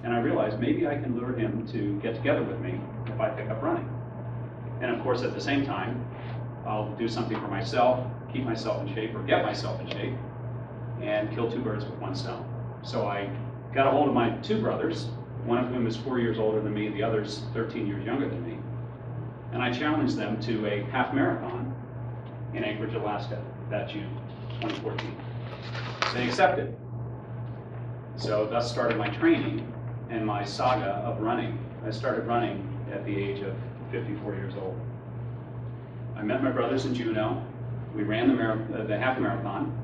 And I realized maybe I can lure him to get together with me if I pick up running. And of course, at the same time, I'll do something for myself, keep myself in shape, or get myself in shape, and kill two birds with one stone. So I got a hold of my two brothers, one of whom is 4 years older than me, the other's 13 years younger than me, and I challenged them to a half marathon in Anchorage, Alaska, that June 2014. They accepted. So thus started my training and my saga of running. I started running at the age of 54 years old. I met my brothers in Juneau. We ran the half marathon.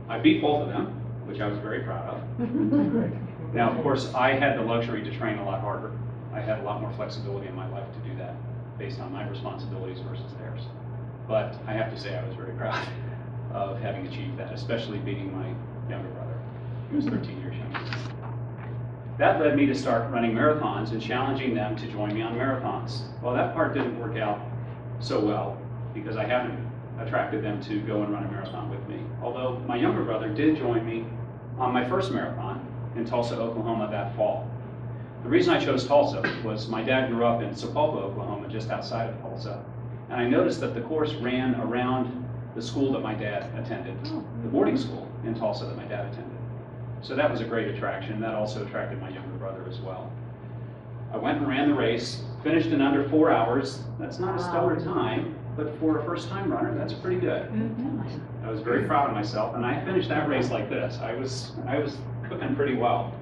I beat both of them, which I was very proud of. Now, of course, I had the luxury to train a lot harder. I had a lot more flexibility in my life to do that based on my responsibilities versus theirs. But I have to say I was very proud of having achieved that, especially beating my younger brother, who was 13 years younger. That led me to start running marathons and challenging them to join me on marathons. Well, that part didn't work out so well because I haven't attracted them to go and run a marathon with me. Although my younger brother did join me on my first marathon in Tulsa, Oklahoma that fall. The reason I chose Tulsa was my dad grew up in Sapulpa, Oklahoma, just outside of Tulsa. And I noticed that the course ran around the school that my dad attended, the boarding school in Tulsa that my dad attended. So that was a great attraction. That also attracted my younger brother as well. I went and ran the race, finished in under 4 hours. That's not a stellar time, but for a first-time runner, that's pretty good. I was very proud of myself, and I finished that race like this. I was cooking pretty well.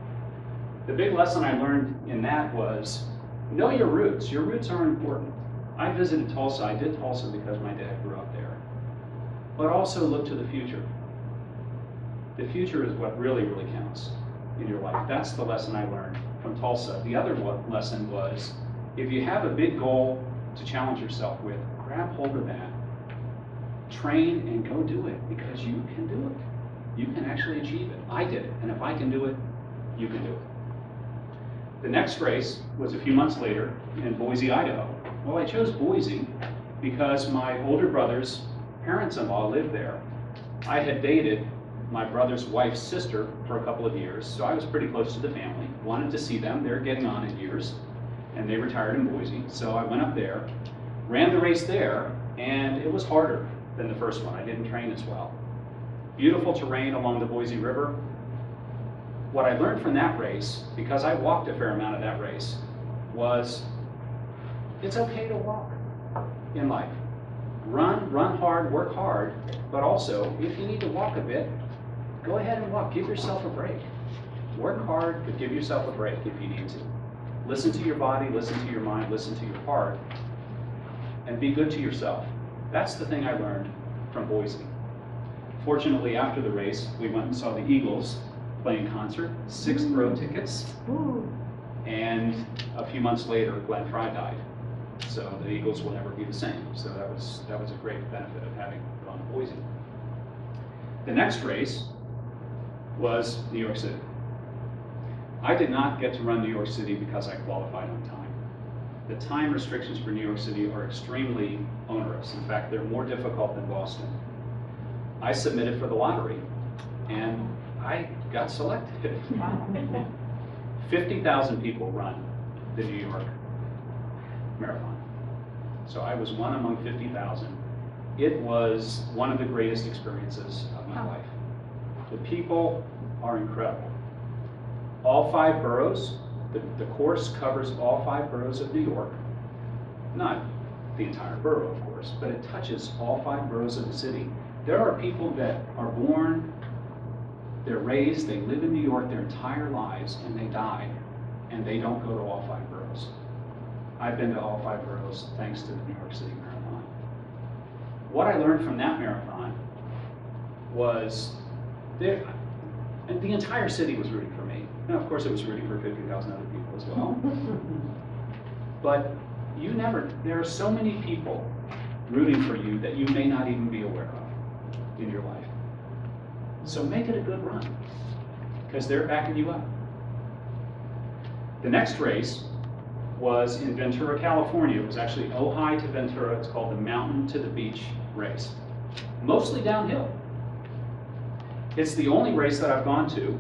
The big lesson I learned in that was, know your roots. Your roots are important. I visited Tulsa. I did Tulsa because my dad grew up there. But also look to the future. The future is what really, really counts in your life. That's the lesson I learned from Tulsa. The other lesson was, if you have a big goal to challenge yourself with, grab hold of that, train, and go do it, because you can do it. You can actually achieve it. I did it, and if I can do it, you can do it. The next race was a few months later in Boise, Idaho. Well, I chose Boise because my older brother's parents-in-law lived there. I had dated my brother's wife's sister for a couple of years, so I was pretty close to the family. Wanted to see them. They're getting on in years, and they retired in Boise. So I went up there, ran the race there, and it was harder than the first one. I didn't train as well. Beautiful terrain along the Boise River. What I learned from that race, because I walked a fair amount of that race, was it's okay to walk in life. Run hard, work hard, but also, if you need to walk a bit, go ahead and walk. Give yourself a break. Work hard, but give yourself a break if you need to. Listen to your body, listen to your mind, listen to your heart, and be good to yourself. That's the thing I learned from Boise. Fortunately, after the race, we went and saw the Eagles play in concert, 6th row tickets, and a few months later, Glenn Frey died. So the Eagles will never be the same. So that was a great benefit of having gone to Boise. The next race was New York City. I did not get to run New York City because I qualified on time. The time restrictions for New York City are extremely onerous. In fact, they're more difficult than Boston. I submitted for the lottery, and I got selected. 50,000 people run the New York Marathon. So I was one among 50,000. It was one of the greatest experiences of my life. The people are incredible. All 5 boroughs, the course covers all 5 boroughs of New York. Not the entire borough, of course, but it touches all 5 boroughs of the city. There are people that are born, they're raised, they live in New York their entire lives, and they die, and they don't go to all 5 boroughs. I've been to all 5 boroughs thanks to the New York City Marathon. What I learned from that marathon was and the entire city was rooting for me. And of course it was rooting for 50,000 other people as well. But there are so many people rooting for you that you may not even be aware of in your life. So make it a good run, because they're backing you up. The next race was in Ventura, California. It was actually Ojai to Ventura. It's called the Mountain to the Beach race. Mostly downhill. It's the only race that I've gone to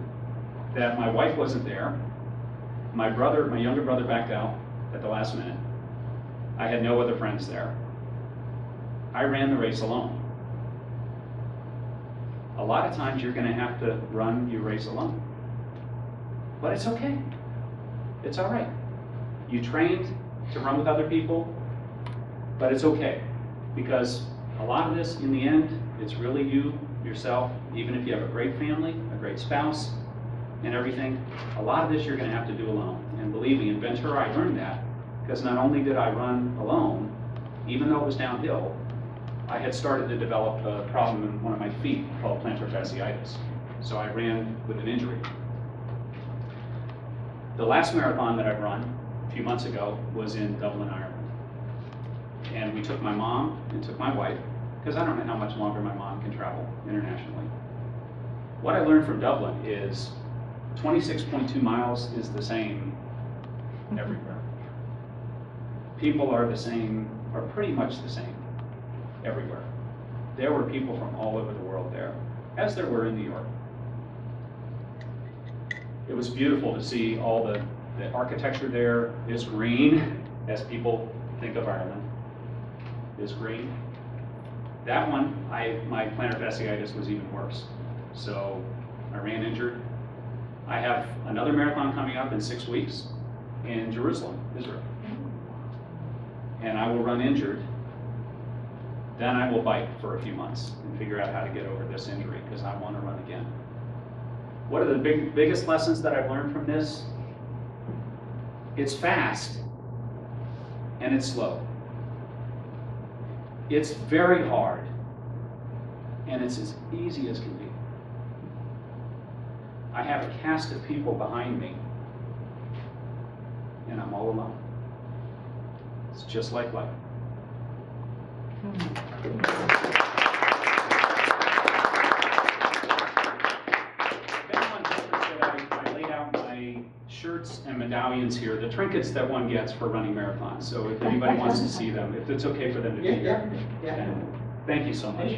that my wife wasn't there, My younger brother backed out at the last minute. I had no other friends there. I ran the race alone. A lot of times you're going to have to run your race alone. But it's okay. It's all right. You trained to run with other people, but it's okay. Because a lot of this, in the end, it's really you, yourself, even if you have a great family, a great spouse, and everything, a lot of this you're going to have to do alone. And believe me, in Ventura, I learned that, because not only did I run alone, even though it was downhill, I had started to develop a problem in one of my feet called plantar fasciitis. So I ran with an injury. The last marathon that I've run a few months ago was in Dublin, Ireland. And we took my mom and took my wife, because I don't know how much longer my mom can travel internationally. What I learned from Dublin is 26.2 miles is the same everywhere. People are the same, are pretty much the same everywhere. There were people from all over the world there, as there were in New York. It was beautiful to see all the architecture there is green, as people think of Ireland, is green. That one, my plantar fasciitis was even worse. So I ran injured. I have another marathon coming up in 6 weeks in Jerusalem, Israel. And I will run injured. Then I will bike for a few months and figure out how to get over this injury, because I want to run again. What are the biggest lessons that I've learned from this? It's fast and it's slow. It's very hard and it's as easy as can be. I have a cast of people behind me and I'm all alone. It's just like life. I laid out my shirts and medallions here, the trinkets that one gets for running marathons. So if anybody wants to see them, if it's okay for them to be here. Yeah. Thank you so much.